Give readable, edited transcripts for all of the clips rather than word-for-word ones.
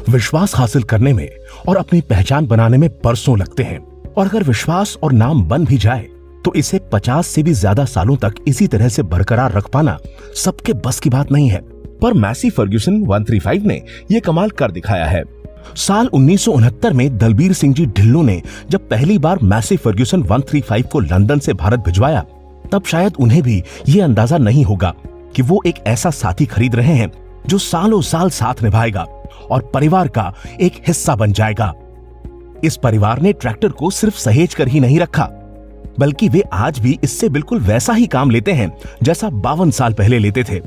विश्वास हासिल करने में और अपनी पहचान बनाने में बरसों लगते हैं, और अगर विश्वास और नाम बन भी जाए तो इसे 50 से भी ज्यादा सालों तक इसी तरह से बरकरार रख पाना सबके बस की बात नहीं है। पर मैसी फर्ग्यूसन 135 ने यह कमाल कर दिखाया है। साल 1969 में दलबीर सिंह जी ढिल्लों ने जब पहली बार मैसी फर्ग्यूसन 135 को लंदन से भारत भिजवाया, तब शायद उन्हें भी ये अंदाजा नहीं होगा कि वो एक ऐसा साथी खरीद रहे हैं जो सालों साल साथ निभाएगा और परिवार का एक हिस्सा बन जाएगा। इस परिवार ने ट्रैक्टर को सिर्फ सहेज कर ही नहीं रखा, बल्कि वे आज भी इससे बिल्कुल वैसा ही काम लेते हैं जैसा 52 साल पहले लेते थे।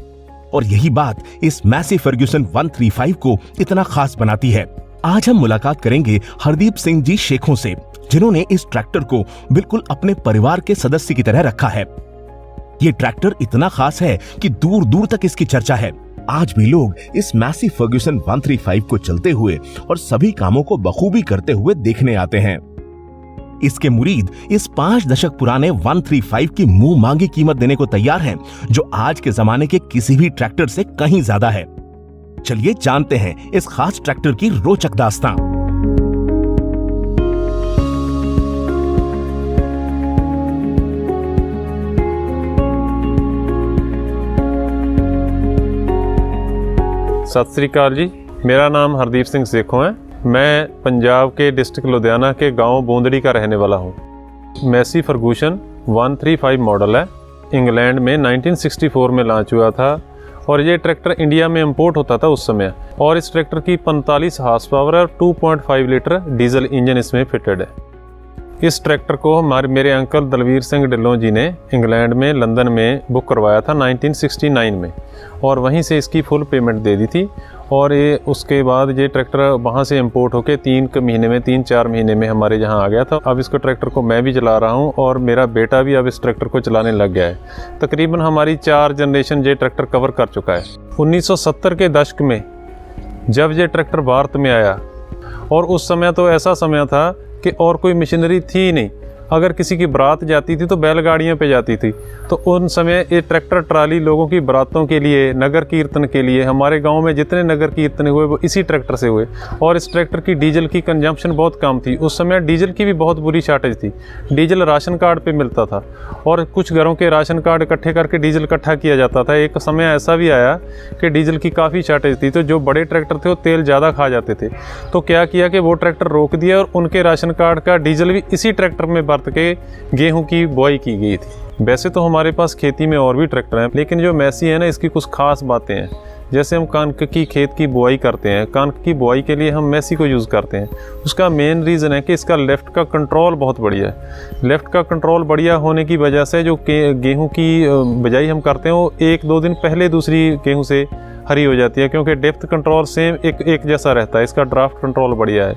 और यही बात इस मैसी फर्ग्यूसन 135 को इतना खास बनाती है। आज हम मुलाकात करेंगे हरदीप सिंह जी शेखों से, जिन्होंने इस ट्रैक्टर को बिल्कुल अपने परिवार के सदस्य की तरह रखा है। ये ट्रैक्टर इतना खास है कि दूर दूर तक इसकी चर्चा है। आज भी लोग इस मैसी फर्ग्यूसन 135 को चलते हुए और सभी कामों को बखूबी करते हुए देखने आते हैं। इसके मुरीद इस 5 दशक पुराने 135 की मुंह मांगी कीमत देने को तैयार हैं, जो आज के जमाने के किसी भी ट्रैक्टर से कहीं ज्यादा है। चलिए जानते हैं इस खास ट्रैक्टर की रोचक दास्तां। सत श्री अकाल जी, मेरा नाम हरदीप सिंह सेखों है। मैं पंजाब के डिस्ट्रिक्ट लुधियाना के गांव बूंदड़ी का रहने वाला हूं। मैसी फर्गूसन 135 मॉडल है। इंग्लैंड में 1964 में लॉन्च हुआ था और ये ट्रैक्टर इंडिया में इंपोर्ट होता था उस समय। और इस ट्रैक्टर की 45 हार्स पावर और 2.5 लीटर डीजल इंजन इसमें फिटेड है। इस ट्रैक्टर को मेरे अंकल दलबीर सिंह ढिल्लों जी ने इंग्लैंड में लंदन में बुक करवाया था 1969 में, और वहीं से इसकी फुल पेमेंट दे दी थी। और ये उसके बाद ये ट्रैक्टर वहाँ से इंपोर्ट होके 3-4 महीने में हमारे यहाँ आ गया था। अब इसको ट्रैक्टर को मैं भी चला रहा हूँ और मेरा बेटा भी अब इस ट्रैक्टर को चलाने लग गया है। तकरीबन हमारी 4 जनरेशन ये ट्रैक्टर कवर कर चुका है। 1970 के दशक में जब ये ट्रैक्टर भारत में आया, और उस समय तो ऐसा समय था कि और कोई मशीनरी थी ही नहीं। अगर किसी की बारात जाती थी तो बैलगाड़ियों पे जाती थी। तो उन समय ये ट्रैक्टर ट्राली लोगों की बारातों के लिए, नगर कीर्तन के लिए, हमारे गांव में जितने नगर कीर्तन हुए वो इसी ट्रैक्टर से हुए। और इस ट्रैक्टर की डीजल की कंजम्पशन बहुत कम थी। उस समय डीजल की भी बहुत बुरी शॉर्टेज थी। डीजल राशन कार्ड पे मिलता था और कुछ घरों के राशन कार्ड इकट्ठे करके डीजल इकट्ठा किया जाता था। एक समय ऐसा भी आया कि डीजल की काफ़ी शॉर्टेज थी, तो जो बड़े ट्रैक्टर थे वो तेल ज़्यादा खा जाते थे। तो क्या किया कि वो ट्रैक्टर रोक दिया और उनके राशन कार्ड का डीजल भी इसी ट्रैक्टर में बरत के गेहूं की बुआई की गई थी। वैसे तो हमारे पास खेती में और भी ट्रैक्टर हैं, लेकिन जो मैसी है ना, इसकी कुछ खास बातें हैं। जैसे हम कणक की खेत की बुआई करते हैं, कणक की बुआई के लिए हम मैसी को यूज़ करते हैं। उसका मेन रीज़न है कि इसका लेफ़्ट का कंट्रोल बहुत बढ़िया है। लेफ़्ट का कंट्रोल बढ़िया होने की वजह से जो गेहूं की बिजाई हम करते हैं वो 1-2 दिन पहले दूसरी गेहूं से हरी हो जाती है, क्योंकि डेप्थ कंट्रोल सेम एक जैसा रहता है। इसका ड्राफ्ट कंट्रोल बढ़िया है।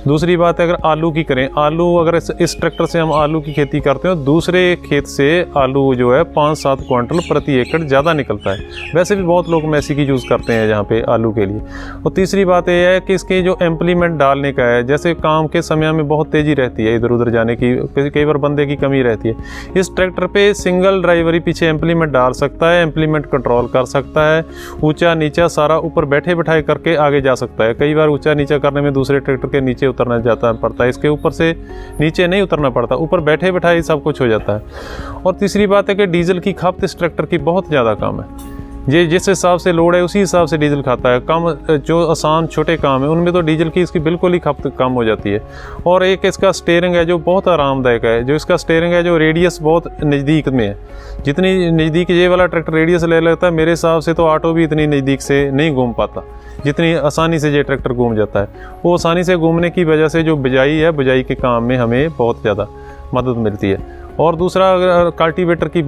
दूसरी बात है, अगर आलू की करें, आलू अगर इस ट्रैक्टर से हम आलू की खेती करते हैं, दूसरे खेत से आलू जो है 5-7 क्विंटल प्रति एकड़ ज़्यादा निकलता है। वैसे भी बहुत लोग मैसी की यूज़ करते हैं यहाँ पे आलू के लिए। और तीसरी बात यह है कि इसके जो इम्प्लीमेंट डालने का है, जैसे काम के समय में बहुत तेज़ी रहती है, इधर उधर जाने की कई बार बंदे की कमी रहती है। इस ट्रैक्टर पर सिंगल ड्राइवर ही पीछे इम्प्लीमेंट डाल सकता है, इम्प्लीमेंट कंट्रोल कर सकता है, ऊँचा नीचा सारा ऊपर बैठे बिठाए करके आगे जा सकता है। कई बार ऊंचा नीचा करने में दूसरे ट्रैक्टर के नीचे उतरना जाता पड़ता है, इसके ऊपर से नीचे नहीं उतरना पड़ता, ऊपर बैठे बिठाए सब कुछ हो जाता है। और तीसरी बात है कि डीजल की खपत इस ट्रैक्टर की बहुत ज़्यादा कम है। ये जिस हिसाब से लोड है उसी हिसाब से डीजल खाता है। कम जो आसान छोटे काम है उनमें तो डीजल की इसकी बिल्कुल ही खपत कम हो जाती है। और एक इसका स्टीयरिंग है जो बहुत आरामदायक है। जो इसका स्टीयरिंग है, जो रेडियस बहुत नज़दीक में है। जितनी नज़दीक ये वाला ट्रैक्टर रेडियस ले लेता है, मेरे हिसाब से तो ऑटो भी इतनी नज़दीक से नहीं घूम पाता जितनी आसानी से ये ट्रैक्टर घूम जाता है। वो आसानी से घूमने की वजह से जो बिजाई है, बिजाई के काम में हमें बहुत ज़्यादा मदद मिलती है। और दूसरा, अगर कल्टीवेटर की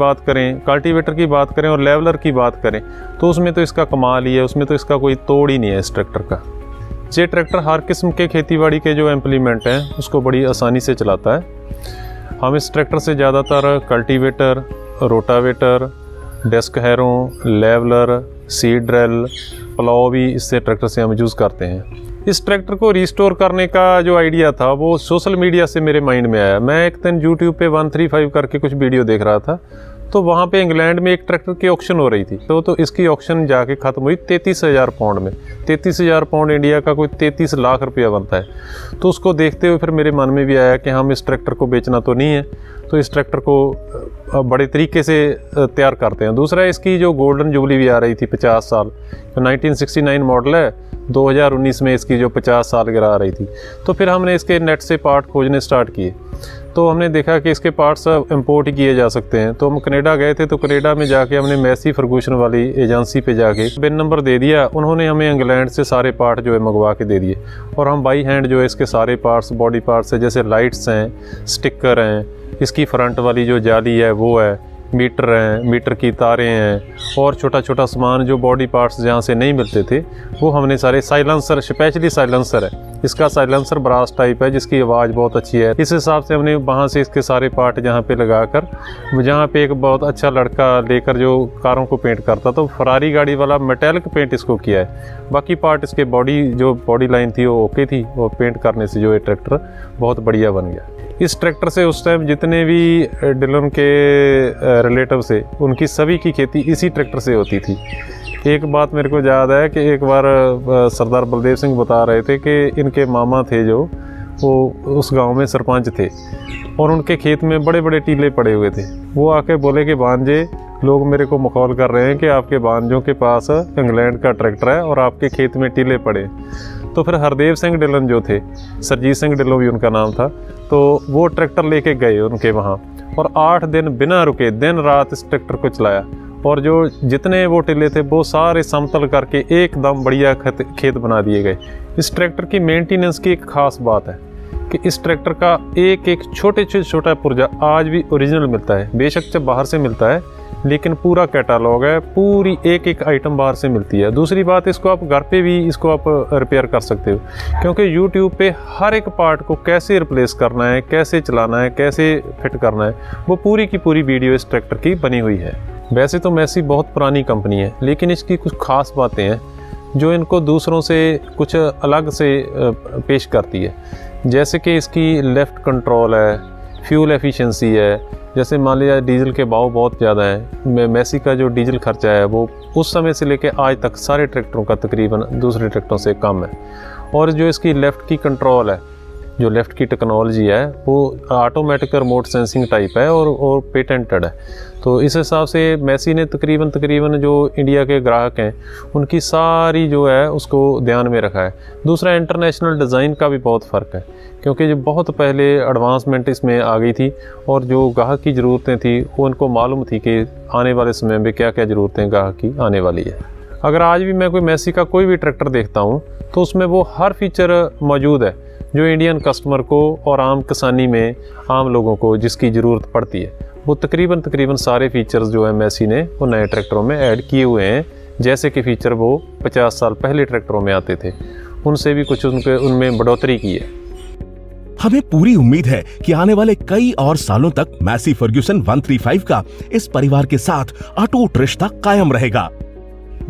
बात करें और लेवलर की बात करें, तो उसमें तो इसका कमाल ही है। उसमें तो इसका कोई तोड़ ही नहीं है इस ट्रैक्टर का। ये ट्रैक्टर हर किस्म के खेतीबाड़ी के जो इम्प्लीमेंट हैं उसको बड़ी आसानी से चलाता है। हम इस ट्रैक्टर से ज़्यादातर cultivator, rotavator, desk harrow, leveller, seed drill, plough भी इससे ट्रैक्टर से हम यूज़ करते हैं। इस ट्रैक्टर को रिस्टोर करने का जो आइडिया था वो सोशल मीडिया से मेरे माइंड में आया। मैं एक दिन यूट्यूब पे 135 करके कुछ वीडियो देख रहा था, तो वहाँ पे इंग्लैंड में एक ट्रैक्टर की ऑक्शन हो रही थी, तो इसकी ऑक्शन जाके ख़त्म हुई 33,000 पाउंड में। 33,000 पाउंड इंडिया का कोई 33 लाख रुपया बनता है। तो उसको देखते हुए फिर मेरे मन में भी आया कि हम इस ट्रैक्टर को बेचना तो नहीं है, तो इस ट्रैक्टर को बड़े तरीके से तैयार करते हैं। दूसरा, इसकी जो गोल्डन जुबली भी आ रही थी 50 साल, तो 1969 मॉडल है, 2019 में इसकी जो 50 सालगिरह आ रही थी। तो फिर हमने इसके नेट से पार्ट खोजने स्टार्ट किए, तो हमने देखा कि इसके पार्ट्स इंपोर्ट ही किए जा सकते हैं। तो हम कनाडा गए थे, तो कनाडा में जाके हमने मैसी फर्गूसन वाली एजेंसी पे जाके बिन नंबर दे दिया। उन्होंने हमें इंग्लैंड से सारे पार्ट जो है मंगवा के दे दिए, और हम बाई हैंड जो है इसके सारे पार्ट्स, बॉडी पार्ट्स है, जैसे लाइट्स हैं, स्टिकर हैं, इसकी फ्रंट वाली जो जाली है वो है, मीटर हैं, मीटर की तारें हैं, और छोटा छोटा सामान जो बॉडी पार्ट्स जहाँ से नहीं मिलते थे वो हमने सारे। साइलेंसर, स्पेशली साइलेंसर है, इसका साइलेंसर ब्रास टाइप है जिसकी आवाज़ बहुत अच्छी है। इस हिसाब से हमने वहाँ से इसके सारे पार्ट जहाँ पे लगाकर, जहाँ पे एक बहुत अच्छा लड़का लेकर जो कारों को पेंट करता, तो फरारी गाड़ी वाला मेटेलिक पेंट इसको किया है। बाकी पार्ट इसके बॉडी लाइन थी वो ओके थी, और पेंट करने से जो ये ट्रैक्टर बहुत बढ़िया बन गया। इस ट्रैक्टर से उस टाइम जितने भी डिलन के रिलेटिव से, उनकी सभी की खेती इसी ट्रैक्टर से होती थी। एक बात मेरे को याद है कि एक बार सरदार बलदेव सिंह बता रहे थे कि इनके मामा थे जो, वो उस गांव में सरपंच थे, और उनके खेत में बड़े बड़े टीले पड़े हुए थे। वो आके बोले कि भांजे, लोग मेरे को मखौल कर रहे हैं कि आपके भांजों के पास इंग्लैंड का ट्रैक्टर है और आपके खेत में टीले पड़े। तो फिर हरदेव सिंह डिलन जो थे, सरजीत सिंह डिलो भी उनका नाम था, तो वो ट्रैक्टर लेके गए उनके वहाँ, और 8 दिन बिना रुके दिन रात इस ट्रैक्टर को चलाया, और जो जितने वो टिले थे वो सारे समतल करके एकदम बढ़िया खेत बना दिए गए। इस ट्रैक्टर की मेंटेनेंस की एक ख़ास बात है कि इस ट्रैक्टर का एक एक छोटे से छोटा पुर्जा आज भी ओरिजिनल मिलता है। बेशक जब बाहर से मिलता है, लेकिन पूरा कैटालॉग है, पूरी एक एक आइटम बाहर से मिलती है। दूसरी बात, इसको आप घर पे भी इसको आप रिपेयर कर सकते हो, क्योंकि यूट्यूब पे हर एक पार्ट को कैसे रिप्लेस करना है, कैसे चलाना है, कैसे फिट करना है, वो पूरी की पूरी वीडियो इस ट्रैक्टर की बनी हुई है। वैसे तो मैसी बहुत पुरानी कंपनी है, लेकिन इसकी कुछ ख़ास बातें हैं जो इनको दूसरों से कुछ अलग से पेश करती है। जैसे कि इसकी लेफ़्ट कंट्रोल है, फ्यूल एफिशिएंसी है। जैसे मान लिया डीजल के भाव बहुत ज़्यादा हैं, मैसी का जो डीजल खर्चा है वो उस समय से लेकर आज तक सारे ट्रैक्टरों का तकरीबन दूसरे ट्रैक्टरों से कम है। और जो इसकी लेफ़्ट की कंट्रोल है, जो लेफ़्ट की टेक्नोलॉजी है, वो ऑटोमेटिक रिमोट सेंसिंग टाइप है और पेटेंटेड है। तो इस हिसाब से मैसी ने तकरीबन जो इंडिया के ग्राहक हैं उनकी सारी जो है उसको ध्यान में रखा है। दूसरा, इंटरनेशनल डिज़ाइन का भी बहुत फ़र्क है, क्योंकि जो बहुत पहले एडवांसमेंट इसमें आ गई थी, और जो ग्राहक की ज़रूरतें थी वो उनको मालूम थी कि आने वाले समय में क्या क्या ज़रूरतें ग्राहक की आने वाली है। अगर आज भी मैं कोई मैसी का कोई भी ट्रैक्टर देखता हूँ तो उसमें वो हर फीचर मौजूद है जो इंडियन कस्टमर को और आम किसानी में आम लोगों को जिसकी ज़रूरत पड़ती है, वो तकरीबन सारे फीचर्स जो है मैसी ने वो नए ट्रैक्टरों में ऐड किए हुए हैं। जैसे कि फ़ीचर वो 50 साल पहले ट्रैक्टरों में आते थे, उनसे भी कुछ उनमें बढ़ोतरी की है। हमें पूरी उम्मीद है कि आने वाले कई और सालों तक मैसी फर्ग्यूसन 135 का इस परिवार के साथ अटूट रिश्ता कायम रहेगा।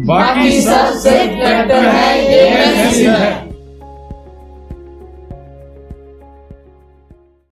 बाकी सब सिर्फ ट्रैक्टर है, ये मैसी है।